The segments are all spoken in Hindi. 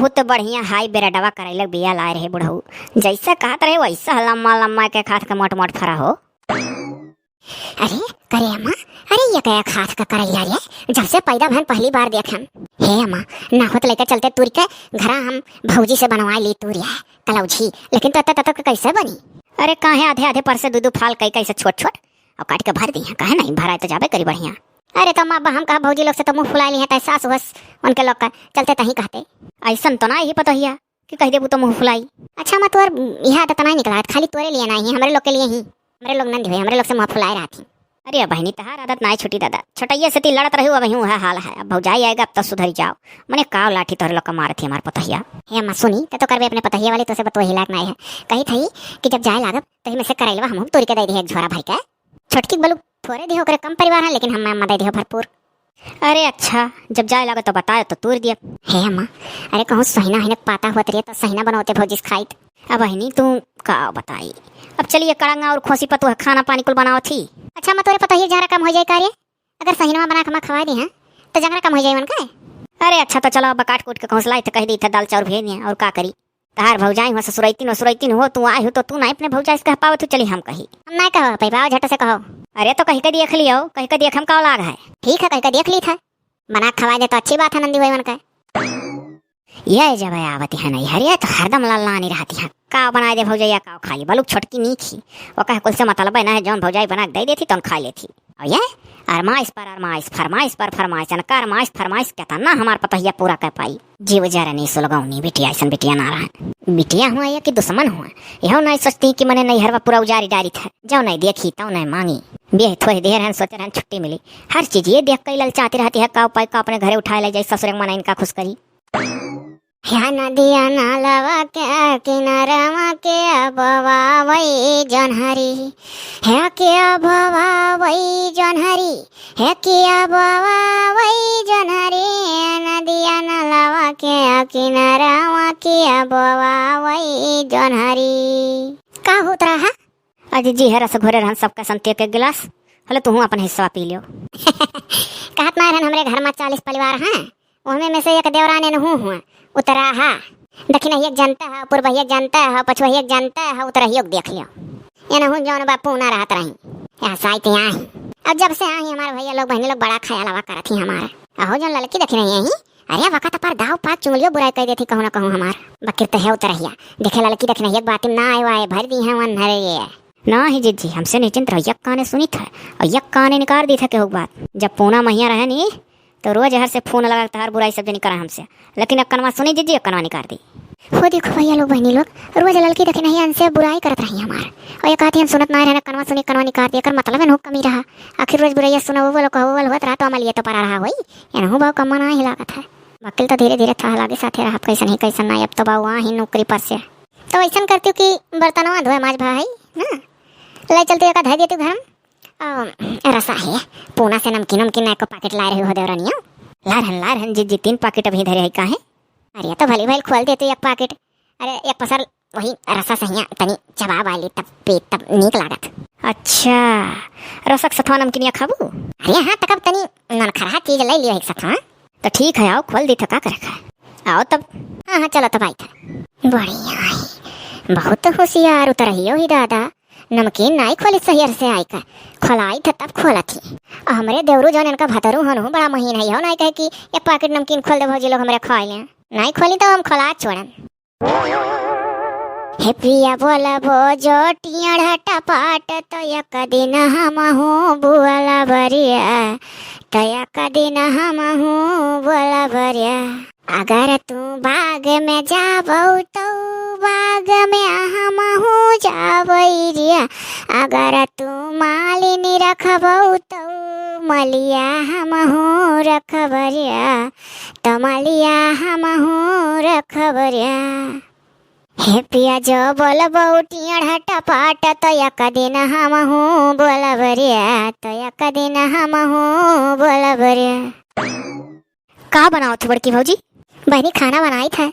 बहुत बढ़िया हाई बेरडवा करैलक बिया लाए रहे बुढ़ऊ। जैसा कहत रहे वैसा लम्मा लम्मा के खाथ का मोट मोट फरा हो। अरे करे अम्मा, अरे ये क्या खास का करैया रे, जब से पैदा भन पहली बार देखन। हे अम्मा, ना होत लेके चलते तुर के घरा हम भौजी से बनवा ली तुरिया कलौझी, लेकिन तत तत कैसे बनी? अरे काहे आधे आधे पर से दू फाल कई कैसे छोट छोट और काट के भर दी है, कहे नहीं भराए तो जाबे करी बढ़िया। अरे तो अम्मा हम कहा भौजी लोग से तो मुंह फुला ली है, तै सास हुस उनके लोग का चलते तही कहते। ऐसन तो ना ही पता हिया कि कह देबू तो मुंह फुलाई। अच्छा मैं तोर यह आदत नहीं निकला, खाली तोरे लिए नहीं, हमारे लोग के लिए ही, हमारे लोग नंद हुए, हमारे लोग से मुंह फुलाए रहती। अरे बहनी तहार आदत ना छुटी दादा, छोटैया से ती लड़त रही वही वह हाल है। अब भौजाई आएगा अब तो सुधर जाओ। मने काव लाठी तोहरे लोग का मारत थी हमार पतहिया। हे अम्मा सुनी तो करबे अपने पतहिया वाली, तो से बतो हिलाक नहीं है। कही थई कि जब जाए लागब तही में से करैलवा हम तोरी के दे दी एक झोरा भर के। छोटकी बलू थोड़े दिहो करे, कम परिवार है, लेकिन हम अम्मा दे दिहो भरपूर। अरे अच्छा जब जाए लगा तो बताए तो तूर दिया। हे अम्मा, अरे कहूँ सहीना हिने पाता हुआ तरिए तो सहीना बनोते भौजी खाइत। अब बहनी तू का बताई। अब चलिए कड़ंगा और खोसी पतु है खाना पानी कुल बनाओ थी। अच्छा मैं तोरे पता ही जरा कम हो जाए कार्य, अगर सहीना बना के मैं खवा दी है तो जरा कम हो जाए मन का। अरे अच्छा तो चलो बकाट कूट के घोंसला तो कह दी था दाल चाउर भेज दिए और का करी। तहार भौजाई हो ससुरैतीन हो, तू आई हो तो तू ना अपने भौजाई से कह पावत हो। चली हम कही हम नहीं कहो पैपाओ झट से कहो। अरे तो कहीं के देख लियो, कहीं के देख हम का लाग है। ठीक है कहीं का देख ली था, बना खवा दे तो अच्छी बात है नंदी भाई मन का। ये जब आवती है नहीं हरिया तो हरदम लानी रहती है। का बनाए दे भौजैया का खाली बलुक छोटकी नहीं थी वो कह कुल से मतलब ना है जौन भौजाई बना दे देती तो खा लेती। और ये अरमाइश पर अरमाइश फरमाइश पर फरमाइश अरमाइश फरमाइश कहता ना हमार पतहिया पूरा कर पाई। जीव जरा नहीं सुलगाऊनी बिटिया ऐसा बिटिया ना रहा। बिटिया हुआ या कि दुश्मन हुआ यहो नहीं सोचती कि मैंने नहीं हरवा पूरा उजारी डारी था। जो नहीं देखी तो नहीं मांगी बेह थोड़ी देर है सोचे रहन छुट्टी मिली। हर चीज ये देख कई ललचाती रहती है का उपाय का अपने घरे उठा ले जाए ससुर मना इनका खुश करी। या नदिया नालवा के किनारवा के अबवा वही जनहरी है के अबवा वही जनहरी है के अबवा वही जनहरी नदिया नालवा के किनारवा के अबवा वही जनहरी। का होत रहा? अजी जी है रस घोरे रहन सबका संते के गिलास हले तू अपन हिस्सा पी लियो। कहत ना रहन हमरे घर में 40 परिवार हैं, उनमें में से एक देवराने न हुआ उतरा है, दक्षिण एक जनता है, पूर्व एक जनता है, पछुआ एक जनता है, उतरा ही देख लियो। ये न हूँ जौन बापू ना रहत रही यहाँ साइट यहाँ ही। अब जब से आई हमारे भैया लोग बहनी लोग बड़ा ख्याल हवा करत ही हमारे। अहो जौन लड़की दक्षिण यही अरे वक़्त पर दाव पात चुंगलियो बुराई कर देती कहूँ ना कहूँ हमार बकिर तो है उतरहिया देखे लड़की दक्षिण एक बात ना आए भर दी है वन हरे ना ही जी हमसे निश्चिंत रहो। यक काने सुनी था और यक काने निकाल दी था के बात। जब पूना महिया रहे नी तो रोज हर से फोन लगा हर बुराई सब जनी करा हमसे, लेकिन अक्कनवा सुनी जी अक्कनवा निकाल दी। हो देखो भैया लोग बहनी लोग रोज लड़की देखे नहीं हमसे बुराई करत रही हमार और ये कहती हम सुनत ना रहना कनवा सुनी कनवा निकाल दिया कर मतलब है कमी रहा। आखिर रोज बुराई सुना वो लोग कहो वो होत रहा तो अमलिए तो परा रहा होई एन हो बहु कम ना ही लागत है। वकील तो धीरे धीरे था लागे साथे रहा कैसन ही कैसन ना। अब तो बाऊ वहाँ ही नौकरी पर से तो ऐसा करती हूँ कि बर्तनवा धोए माज भाई ना ले चलती का धै देती घर रसा है पूना से नमकीन नमकीन को पैकेट ला रही हो देवरानिया लारहन जी 3 पैकेट अभी धरे है का है। अरे तो भली भाई खोल देते एक पैकेट, अरे एक पसर वही रसा सहिया तनी चबा वाली तब पेट तब नीक लागत। अच्छा रसक सथवा नमकीनिया खाबू? अरे हाँ तब तनी ननखरा चीज ले लियो एक सथवा तो ठीक है आओ खोल दी थका कर आओ तब। हाँ चलो तब आई था बढ़िया है बहुत होशियार उतर रही ही दादा। नमकीन नहीं खोली सही से आई का खोलाई था तब खोला थी। हमारे देवरू जौन इनका भतरू हनु बड़ा महीन है नहीं कहे कि एक पैकेट नमकीन खोल दे भौजी लोग हमारे खाए ले नहीं खोली तो हम खोला छोड़न। हे प्रिया बोला भो जो टियड़ टपाट तो एक दिन हम हूँ बुआला बरिया तो एक दिन हम हूँ बुआला बरिया। अगर तू बाग में जाबो तो बाग में हम हूँ जाबैरिया। अगर तू मालिनी रखबो तो मलिया हम हूँ रखबरिया तो मलिया हम हूँ रखबरिया। हे प्रिया जो बोलबो टियड़ टपाट तो एक दिन हम हूँ बोलबरिया तो एक दिन हम हूँ बोलबरिया। का बनाओ थी बड़की भौजी? बहनी खाना बनाई था।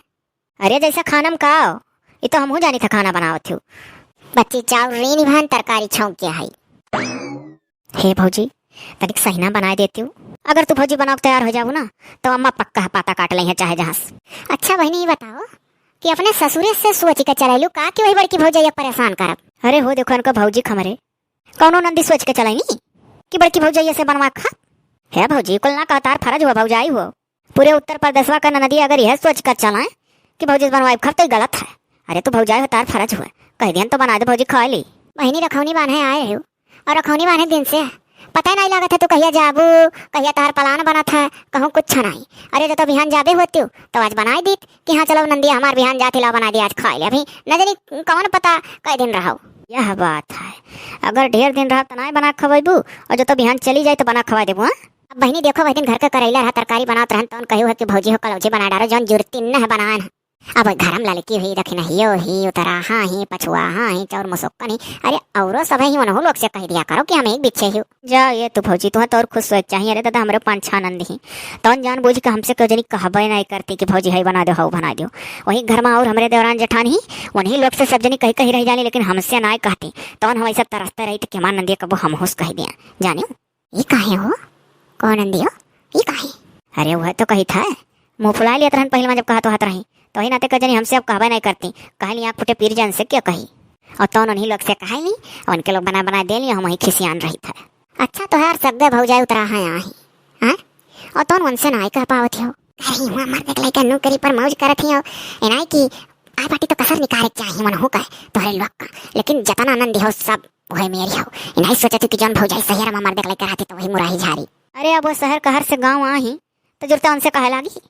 अरे जैसा खाना में का ये तो हमहू जानी था खाना बनाओ थी। बच्ची चाउर रीनी भान तरकारी छौंक के आई। हे भौजी तनिक सहीना बना देती हूँ। अगर तू भौजी बनाओ तैयार हो जाऊ ना तो अम्मा पक्का पाता काट लें चाहे जहाँ से। अच्छा बहनी ये बताओ कि अपने ससुरे से सोच के चलैलू का कि वही बड़की भौजैया परेशान करब। अरे हो देखो इनका भौजी खमरे कौनो नंदी सोच के चलाई नी कि बड़की भौजैया से बनवा खा है भौजी कुल ना कहतार फर्ज हुआ भौजाई हो। पूरे उत्तर प्रदेशवा का नदी अगर यह सोच कर चलाए कि भौजी से बनवाई खब तो गलत है। अरे तो भौजाई हो तार फर्ज हुआ कह दिया तो बना दे भौजी खा ली। बहनी रखौनी बांधे आए रहे और रखौनी बांधे दिन से पता ही नहीं लगा था तू कहिया जाबू कहिया तार पलान बना था कहूँ कुछ नहीं। अरे तो बिहान जाबे होती हो तो आज बनाई दी कि हाँ चलो नंदी हमार बिहान जाती ला बना दी आज खा ले। अभी न जानी कौन पता कई दिन रहो। यह बात है अगर ढेर दिन रहा तो ना बना खवाबू और जो तो बिहान चली जाए तो बना खवा देबू। अब बहनी देखो वही दिन घर का करेला रहा तरकारी बनात रहन तो कहो है कि भौजी हो कलौजी बना डालो जौन जुरती न है बनान। अब घर में लड़की हुई रखी नहीं हो ही उतरा हाँ ही पछुआ हाँ ही चौर मुसक्का नहीं। अरे औरो सब ही मनहो लोग से कह दिया करो कि हम एक बिछे ही जा ये तो भौजी तुह तो और खुश सोच चाहिए। अरे दादा हमारे 5-6 नंदी ही तो जान बूझ के हमसे क्यों जनी कहबे नहीं करती कि भौजी है बना दो हाउ बना दो। वही घर में और हमारे देवरान जेठान ही उन्हीं लोग से सब जनी कही कही रह जानी लेकिन हमसे ना कहती तो हम ऐसा तरसते रही कि मां नंदी कबो हम होश कह दिया जानी ये काहे हो कौन नंदी हो ये काहे। अरे वह तो कही था मुँह फुला लिया रहन पहले जब कहा तो हाथ रही तो ही नाते कजनी हमसे अब कहबे नहीं करती कहली आँख फुटे पीर जान से क्या कही और तो उन्हीं लोग से कहा ली और उनके लोग बना बना दे लिया हम वहीं खिसियान रही था। अच्छा तो यार सगे भौजाई उतरा है यहाँ ही हाँ और तो उनसे ना कह पावत हो अरे हुआ मर देख लइका नौकरी पर मौज करत ही हो एनाई की आ बाटी तो कसर निकाले चाहिए मन हो कहे तोहरे लोग का लेकिन जतन आनंद हो सब वही मेरी हो एनाई सोचती कि जौन भौजाई शहर में मर देख लइका रहती तो वही मुराही झारी। अरे अब वो शहर कहर से गाँव आ ही तो जुड़ता उनसे कहे लागी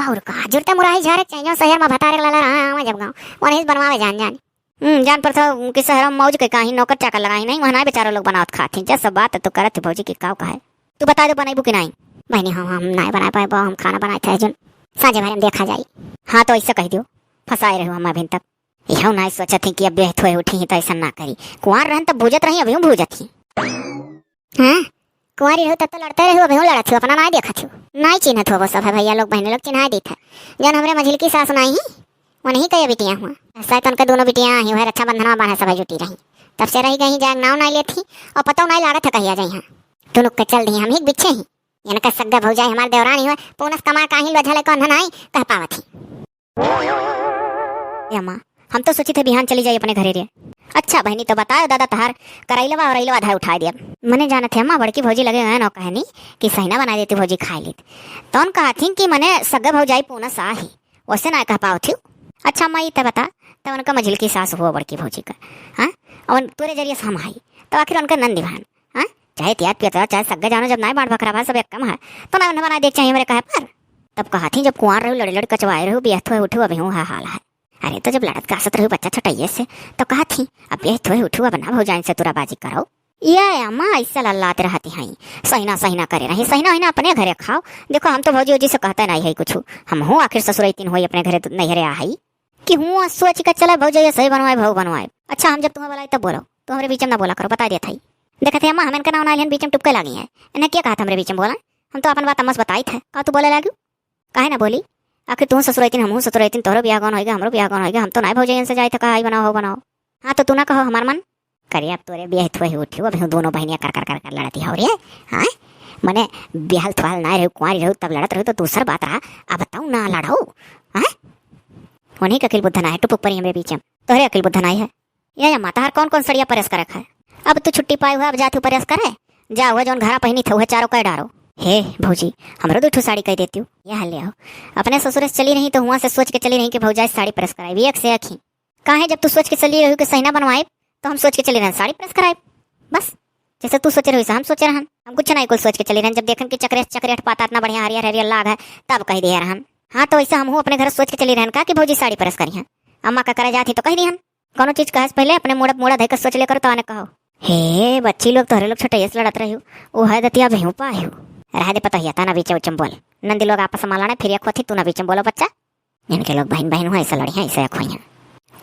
और का जुड़ते मुराही झारे चाहिए शहर में भतारे लला रहा जब गाँव वहीं बनवावे जान जान जान पर था उनके शहर में मौज के कहीं नौकर चाकर लगाई नहीं वहाँ बेचारे लोग बनावत खाती जब सब बात तो करत भौजी की काव कहे तू बता दो बनाई कि नहीं। बहनी हम नहीं बना पाए हम खाना बनाए थे जुन साझे भरे में देखा जाए। हाँ तो ऐसा कह दो फंसाए रहे हम अभी तक यह नहीं सोचा थी कि अब बेहत हुए उठी तो ऐसा ना करी कुंवर रहन तब भूजत रही अभी भूजत ही। हाँ कुंवारी रहो तब तो लड़ते रहो अभी लड़त हो अपना नहीं देखा थी नहीं चिन्हत हो वो सब है भैया लोग बहने लोग चिन्हा दी था जन हमारे मझिल की सास नहीं वो नहीं कई बिटियाँ हुआ ऐसा तो उनका दोनों बिटियाँ ही है रक्षाबंधन में बांधा सब जुटी रही तब से रही गई जाग नाव नहीं लेती और पता नहीं लागत था कहिया जाए। दोनों के चल दी हम ही बिछे ही इनका सग्गा भौजाई हमारे देवरानी हुआ पूनस कमा का ही लोझा लेकर अंधन आई कह पावत थी। अम्मा हम तो सोची थे बिहान चली जाए अपने घरे रे। अच्छा बहनी तो बताओ दादा तहार करैलवा और अइलवा आधा उठा दिया मने जाना थे अम्मा बड़की भौजी लगे हैं नौ कहनी कि सहीना बना देती भौजी खा ली तो उन कहा थी कि मने सग्गा भौजाई पूनस आ ही वैसे ना कह पाओ थी। अच्छा अम्मा ये तो बता तब उनका मझिल की सास हुआ बड़की भौजी का हाँ और तेरे जरिए से हम आई तो आखिर उनका नंदी भान हाँ चाहे त्याग पिया चाहे सग्गा जानो जब ना बाढ़ बकरा भा सब एक कम है तो ना बना देख चाहिए मेरे कहे पर तब कहा थी जब कुंवर रहू लड़े लड़ कचवाए रहू बेहत हुए उठू अभी हूँ हाल है। अरे तो जब लड़त कासत रहू बच्चा छटाइए से तो कहा थी अब बेहत हुए उठू अब ना भौजाइन से तुराबाजी करो ये अम्मा ऐसा लल्लाते रहती हैं सहीना सहीना करे रही सहीना ही ना अपने घरे खाओ। देखो हम तो भौजी वौजी से कहते नहीं है कुछ हम हूँ आखिर ससुर तीन हुई अपने घरे नैहरे आई कि हूँ सोच कर चला भौजैया सही बनवाए भाव बनवाए। अच्छा हम जब तुम्हें बोला तब बोलो तो हमारे बीच में ना बोला करो बता दिया था देखा थे अम्मा हम इनका नाम ना बीच में टुपके लगी है इन्हें क्या कहा था हमारे बीच में बोला हम तो अपन बात अम्मा बताई था कहा तू बोले लगी काहे ना बोली आखिर तू ससुर तीन हम ससुर तीन तोहरो बियाह कौन होगा हमरो बियाह कौन होगा हम तो ना भौजैया से जाए थे कहा बनाओ बनाओ। हाँ तो तू ना कहो हमार मन करे अब तोरे ब्याह हुए उठियो अभी दोनों बहनियाँ कर कर कर कर लड़ती हो रे हाँ मने बिहाल थवाल ना रहो कुंवारी रहो तब लड़त रहो तो दूसर बात रहा अब बताऊ ना लड़ो हाँ उन्हीं का अकिल बुद्धन है टुपुक परी हमारे बीच में तोहरे अकिल बुद्धन आई है या माता हर कौन कौन सड़िया परेस कर रखा है। अब तू छुट्टी पाई हुआ अब जाते परेस करे जा हुआ जौन घरा पहनी थे वह चारों कह डारो हे भौजी हमरो दो साड़ी कह देती हूँ यह ले आओ अपने ससुर से चली नहीं तो वहाँ से सोच के चली नहीं कि भौजाई साड़ी प्रेस कराई एक से एक ही कहा है जब तू सोच के चली रही कि सहीना बनवाए तो हम सोच के चले रहे साड़ी प्रेस कराए बस जैसे तू सोचे रही हम सोचे रहन हम कुछ नहीं कुल सोच के चले रहे जब देखन कि चक्रे चक्रेट पाता इतना बढ़िया हरियर हरियर लाग है तब कह दिया रहन। हाँ तो ऐसा हम अपने घर सोच के चली रहन का कि भौजी साड़ी प्रेस करी है अम्मा का करे जाती तो कह दी हम कोनो चीज कहे पहले अपने मुड़ा मुड़ा धैकर सोच लेकर तो आने कहो हे बच्ची लोग तोहरे लोग छोटे से लड़त रही वो है दतिया भेहू पाहू रह दे पता ही ना बीच उचम बोल नंदी लोग आपस में लड़े फिर एक होती तू ना बीच में बोलो बच्चा इनके लोग बहन बहन हुआ ऐसा लड़ी ऐसा एक हुई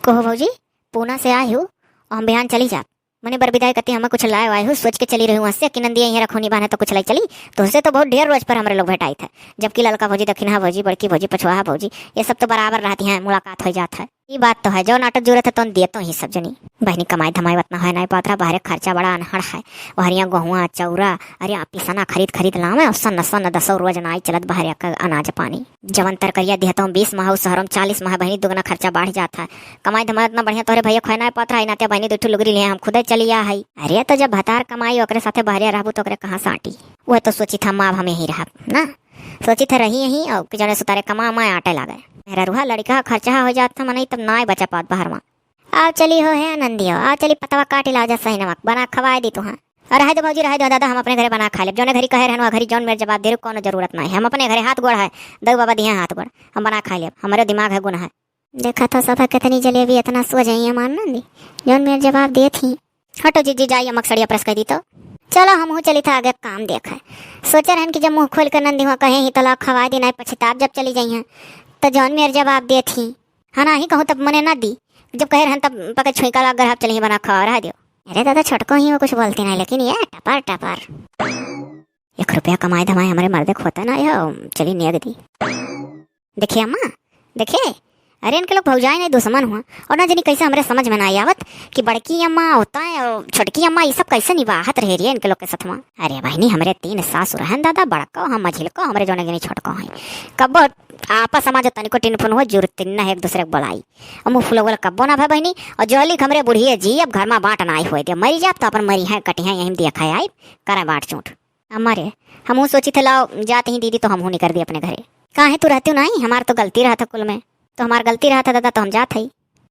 कहो भौजी पूना से आई हूँ और हम बिहान चली जा मैंने बरबिदाई करती हमें कुछ लाए आए हूँ सोच के चली रही हूँ कि नंदी यहाँ रखोनी बांधे तो कुछ लाई चली तो उससे तो बहुत ढेर रोज पर हमारे लोग भेटाई थे जबकि लड़का भौजी दक्षिणा भौजी बड़की भौजी पछुआ भौजी ये सब तो बराबर रहती हैं मुलाकात हो जाता है। ये बात तो है, जो नाटक जरूरत है तो दिए तो ही सब जनी बहनी कमाई धमाई उतना है नहीं पात्रा, बाहर खर्चा बड़ा अनहड़ है। वहरिया गहुआ चौरा अरे आप पिसना खरीद लावे और सन 10 रोज नाई चलत बाहर का अनाज पानी जवन तरकरिया दिहता 20 माह शहरों में 40 माह बहनी दुगना खर्चा बढ़ जाता है। कमाई धमाई उतना बढ़िया तोरे भैया खोना पात्रा है नाते बहनी दो लुगरी लिए हम खुद चलिया है। अरे तो जब भतार कमाई ओकरे साथे बाहर रहबू तो ओकरे कहाँ साटी। वह तो सोची था माँ हमें ही रहा ना, सोची था रही यही और कि जने सुतारे कमा माए आटे लागे मेरा रूहा लड़का खर्चा हो जाता मना तब ना बचा पात बाहर में। आओ चली हो है आनंदी हो, आओ चली पतवा काटी लाओ जा सही नमक बना खवाए दी तुहा। और रहे दो भौजी रहे दो दादा, हम अपने घरे बना खा ले जो घरी कहे रहना घरी जौन मेरे जवाब दे कोनो जरूरत नहीं है। हम अपने घरे हाथ गोड़ है दो बाबा दिए हाथ गोड़ हम बना खा ले, हमारे दिमाग है गुना है। देखा था सब कितनी जलेबी इतना सो जाइए मान नंदी जौन मेरे जवाब दे थी। हटो जीजी जाइए मकसड़िया प्रेस कर दी तो चलो हम चली था आगे काम देखा। सोचा रहन कि जब मुँह खोल कर नंदी हुआ कहे ही तलाक खवा दी नहीं पछताब जब चली जाई हैं तो जौन मेरे जवाब दे थी हाँ ना ही कहूँ तब मने ना दी, जब कहे रहन तब पके छुईका लाग घर आप चली बना खवा रहा दियो। अरे दादा छोटको ही वो कुछ बोलती नहीं लेकिन ये टपार टपार 1 रुपया कमाए धमाए हमारे मर्दे खोता ना यह चली नेग दी। देखिए अम्मा देखिए, अरे इनके लोग भौजाई नहीं दुश्मन हुआ और ना जानी कैसे हमारे समझ में ना आवत कि बड़की अम्मा होता है और छोटकी अम्मा ये सब कैसे निभात रह रही है इनके लोग के साथ में। अरे बहनी हमारे 3 सासुर हैं दादा, बड़को हम मझिलको हमारे जोने जनी छोटको हैं कब आपस समाज तनिको टिनफुन हुआ जरूरत न एक दूसरे को बोलाई और मुँह फुलो बोला कब्बो ना भाई बहनी। और जोली हमरे बुढ़िए जी अब घर में बांट ना आई हुए मरी जाप तो अपन मरी है कटी है यहीं दिया खाए आई करें बांट चूट हमारे। हम सोची थे लाओ जाते ही दीदी तो हम नहीं कर दी अपने घरे। कहाँ है तू रहती हो नहीं, हमारा तो गलती रहा था कुल में, तो हमारा गलती रहा था दादा तो हम जाते ही।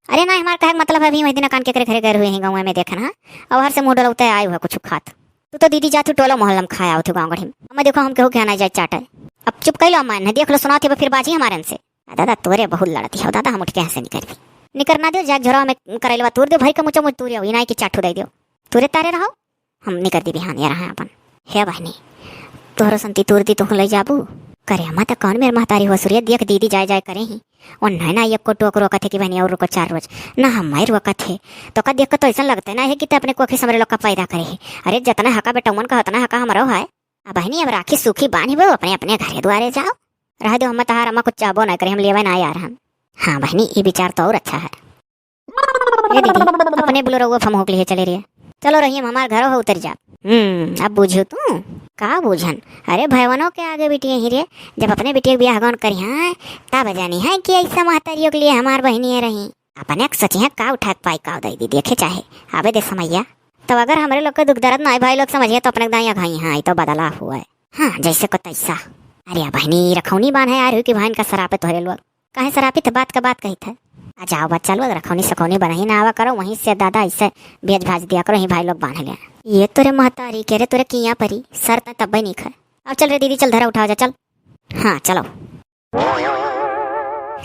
अरे ना हमारा कहे मतलब अभी वही दिन कान के घरे गए हुए हैं गाँव में देखना और हर से मुँह डलते आए हुआ कुछ खात। तू तो दीदी जाती टोला मोहल्ला में खाया हो गाँव गढ़ी में देखो हम कहूँ क्या ना जाए चाटे। अब चुप कह लो अम्मा ने देख लो सुनाती फिर बाजी हमारे से। दादा तोरे बहुत लड़ती है दादा, हम उठ के यहाँ से निकल निकलना दो जाग झोरा में करेलवा तूर दो भाई का मुँचा मुझ तूर इनाई की चाटू दे दो तूरे तारे रहो हम निकल दी बिहान यार हैं अपन हे बहनी तोहरो संती तूर दी तो ले जाबू करे अम्मा तो कौन मेरे महतारी हो सूर्य देख दीदी जाए जाए करे ही और ना एक को टोक रोका थे कि बहनी और रुको 4 रोज ना हम रोका थे तो का देख कर तो ऐसा लगता ना है कि अपने कोखी समरे लोग का पैदा करे है। अरे जितना हका बेटा मन का उतना हका हमारा है। अब बहनी अब राखी सूखी बांधी वो अपने अपने घरे द्वारे जाओ रह दो हम तहार अम्मा कुछ चाहबो ना करे हम लेवे ना यार हम। हाँ बहनी ये विचार तो और अच्छा है। दीदी अपने बोलो रहुआ हम होके लिए चले रही चलो रही हमारे घर हो उतर जा। अब बुझू तू का बुझन। अरे भैवनों के आगे बिटिया ही रे जब अपने बिटिया ब्याह गौन करी हाँ तब जानी है कि ऐसा महतारियों के लिए हमार बहनी रही अपने सची है का उठा पाई का दी देखे चाहे आवे दे समैया। तो अगर हमारे लोग का दुख दर्द ना भाई लोग समझिए तो अपने दाइया घाई हाँ तो बदला हुआ है हाँ जैसे को तैसा। अरे बहनी रखौनी बान है यार कि बहन का सरापे तोहरे लोग कहे सरापित बात का बात कही था। आ जाओ बच्चा लोग रखौनी सकौनी बना ना आवा करो वहीं से दादा इससे भेज भाज दिया करो ही भाई लोग बांध लिया। ये तोरे महतारी कह रहे तोरे किया परी सर तब नहीं खा। अब चल रे दीदी चल धरा उठाओ जा चल। हाँ चलो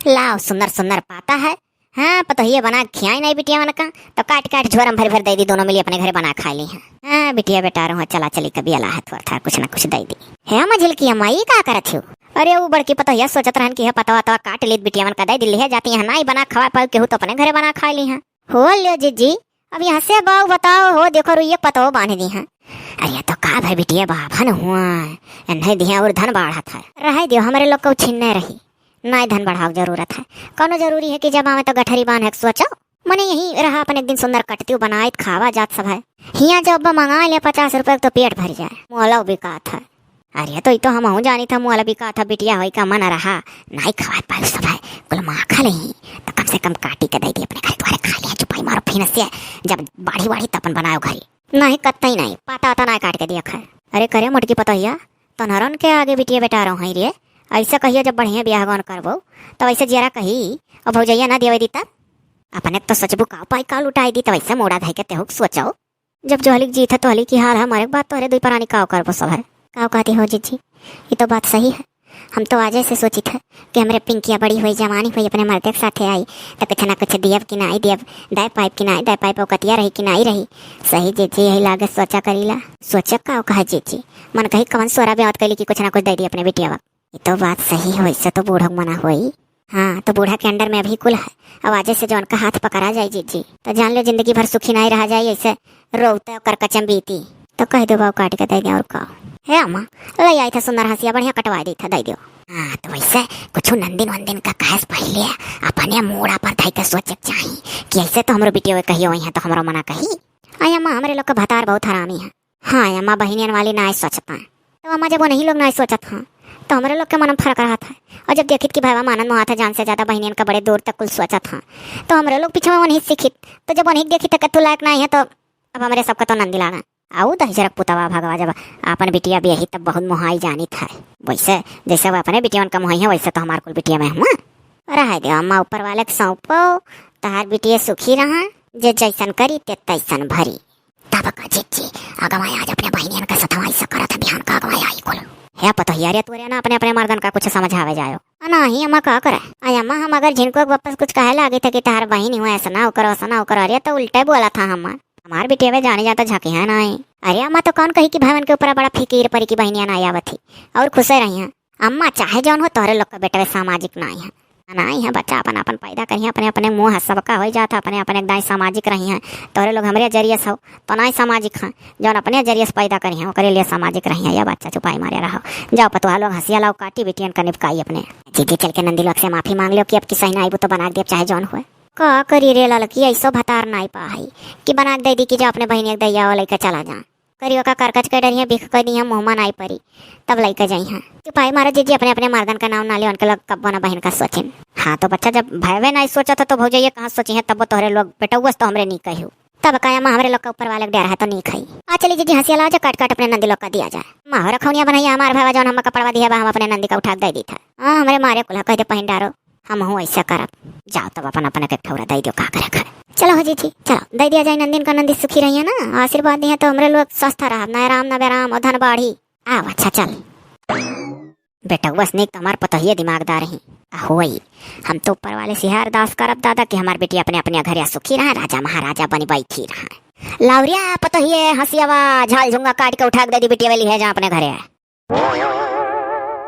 लाओ सुंदर सुंदर पाता है हाँ पता ही बना खियाई नहीं बिटिया मन का तो काट काट झोरम भर भर दे दी दोनों मिली अपने घरे बना खा ली है। हाँ बिटिया बेटा रहो चला चली कभी अला है थोड़ा था कुछ ना कुछ दे दी है मझिल की अम्माई का करत हो। अरे वो बड़की पता यह सोचत रहन कि है पता वता काट ली बिटिया मन का दे दिल्ली है जाती है ना ही बना खवा पाओ केहू तो अपने घरे बना खा ली है। हो लियो जीजी अब यहाँ से बाऊ बताओ हो देखो रू ये पता बांध दी है। अरे तो का भाई बिटिया बाभन हुआ नहीं दिया और धन बढ़ा था रह दियो हमारे लोग को छीनने रही ना धन बढ़ाओ जरूरत है कौनो जरूरी है कि जब आवे तो गठरी बांध है सोचो मने यही रहा अपन एक दिन सुंदर कटती बनाए खावा जात सब है हिया जब मंगा ले 50 रुपए तो पेट भर जाए मोला बिका था। अरे तो हम हूँ जानी था मोला बिका था बिटिया हो का मन रहा नहीं खवा पाए सब है कुल माँ खा ले तो कम से कम काटी के दे दी अपने घर द्वारे खा लिया चुपाई मारो फिर से जब बाढ़ी बाढ़ी तपन बनाओ घरी नहीं कत्ता ही नहीं पाता आता ना काट के दिया खा। अरे करे मुटकी पता हिया तो नरन के आगे बिटिया बेटा रहो है रे ऐसा कहिए जब बढ़िया ब्याह गौन करबो तो वैसे जरा कही और भौजैया ना देवे दी तब अपने तो सचबू का पाई काल उठाई दी तो वैसे मोड़ा धाई के तेहो सोचो जब जो हलिक जीत है तो हली की हाल है हमारे बात तो अरे दुई परानी काव करबो सब है काव कहती हो जीजी ये तो बात सही है। हम तो आज से सोची था कि हमारे पिंकिया बड़ी हुई जवानी हुई अपने मर्दे के साथ आई तो कुछ ना कुछ दियब कि ना दियब दाय पाइप की ना दाय पाइप कतिया रही कि नहीं रही सही जीजी यही लागे सोचा करीला सोचा का कहा जीजी मन कही कवन सोरा ब्याह कली की कुछ ना कुछ दे दी अपने बिटिया ये तो बात सही हो इससे तो बूढ़ा मना हुई। हाँ तो बूढ़ा के अंडर में अभी कुल है अब आज से जो उनका हाथ पकड़ा जाए जीजी तो जान लो जिंदगी भर सुखी नहीं रहा जाए ऐसे रोते कर कचम बीती तो कह दो बाबू काट के दे दिया और का है अम्मा ले आई था सुंदर हंसिया बढ़िया कटवा दी था दे दो हाँ तो वैसे कुछ नंदिन वंदिन का कहस पहले अपने मोड़ा पर धाई के सोचे चाही कि ऐसे तो हमरो बिटिया कहियो वही है तो हमरो मना कही। आई अम्मा हमरे लोग का भतार बहुत हरामी है। हाँ अम्मा बहनियन वाली ना सोचता है तो अम्मा जब वो नहीं लोग ना सोचत हाँ तो हमारे लोग के मन में फर्क रहा था। और जब देखित कि भाईवा मानन मुआ था जान से ज्यादा बहनियन का बड़े दूर तक कुल सोचा था तो हमारे लोग पीछे में वो नहीं सीखित। तो जब वो नहीं देखी तो कतु लायक नहीं है तो अब हमारे सबका तो नंदी लाना आऊ दहजरक पुतवा भगवा जब अपन बिटिया भी यही तब बहुत मुहाई जानी था। वैसे जैसे वो अपने बिटिया का मुहाई है वैसे तो हमारे कुल बिटिया में हुआ रहा दे अम्मा ऊपर वाले के सौंपो तहार बिटिया सुखी रहा जे जैसन करी ते तैसन भरी। तब का जी अगवाई आज अपने बहनियन का सतवाई से करत बिहान का अगवाई आई कुल है पता ही यार तोरे ना अपने अपने मर्दन का कुछ समझावे जायो नहीं अम्मा का करे। आई अम्मा हम अगर जिनको वापस कुछ कहे लागे थे कि तार बहन हुआ ऐसा ना करो ऐसा ना करो अरे तो उल्टे बोला था हम हमार बेटे में जाने जाता झके है नहीं। अरे अम्मा तो कौन कही कि भाईवन के ऊपर बड़ा फिकीर परी की बहनिया ना आवत थी और खुश रही हैं। अम्मा चाहे जौन हो तोरे लोग का बेटे सामाजिक नहीं है नहीं है बच्चा अपन अपन पैदा करिए अपने अपने मुँह सबका हो जाता अपने अपने दाई सामाजिक रही हैं। तोरे लोग हमारे जरिए से हो तो नहीं सामाजिक हैं जौन अपने जरिए से पैदा करी हैं ओकरे लिए सामाजिक रही हैं। या बच्चा चुपाई मारे रहो जाओ पतवा लोग हंसिया लाओ काटी बेटियन का निपकाई अपने जीजी चल के नंदी लोग से माफी मांग लो कि अब की सही ना आई तो बना दे चाहे जौन हुए का करी रे लड़की ऐसो भतार नहीं पाई कि बना दे दी कि जो अपने बहन एक दैया लेकर चला जा करियो का करकच कर डरिया बिख कर दी मुँह नहीं परी तब लेकर जाई हैं चुपाई मारा जीजी अपने अपने मर्दन का नाम ना ले उनके लोग कब बना बहन का सोचें। हाँ तो बच्चा जब भाई नहीं सोचा था तो भौजैया कहाँ सोची है तब वो तोहरे लोग बेटा तो हमरे नहीं कहू तब काया माँ हमारे लोग का ऊपर वाले डेरा है तो नहीं खाई आ चली जीजी हंसिया ला काट काट अपने नंदी लोग का दिया जाए माँ रखौनिया बनाइए हमारे भाई जौन हम कपड़ा दिया हम अपने नंदी का उठा दे दी था हाँ हमारे मारे कुल्हा कह दे पहन डारो हम हूँ ऐसा करब जाओ तब अपन अपने के ठौरा दे दो का करे चलो हो जी चलो दे दिया जाए नंदिन का नंदी सुखी रही है ना आशीर्वाद दिए तो हमारे लोग स्वस्थ रहा न राम न बेराम और धन बाढ़ी आ अच्छा चल बेटा बस नहीं तो हमारे पता ही दिमागदार ही होई हम तो ऊपर वाले से अरदास करब दादा कि हमारी बेटी अपने अपने घर सुखी रहा राजा महाराजा बनी बैठी रहा लावरिया पता ही हंसियावा झाल झुंगा काट के उठा के दे दी बेटी वाली है जहाँ अपने घरे है।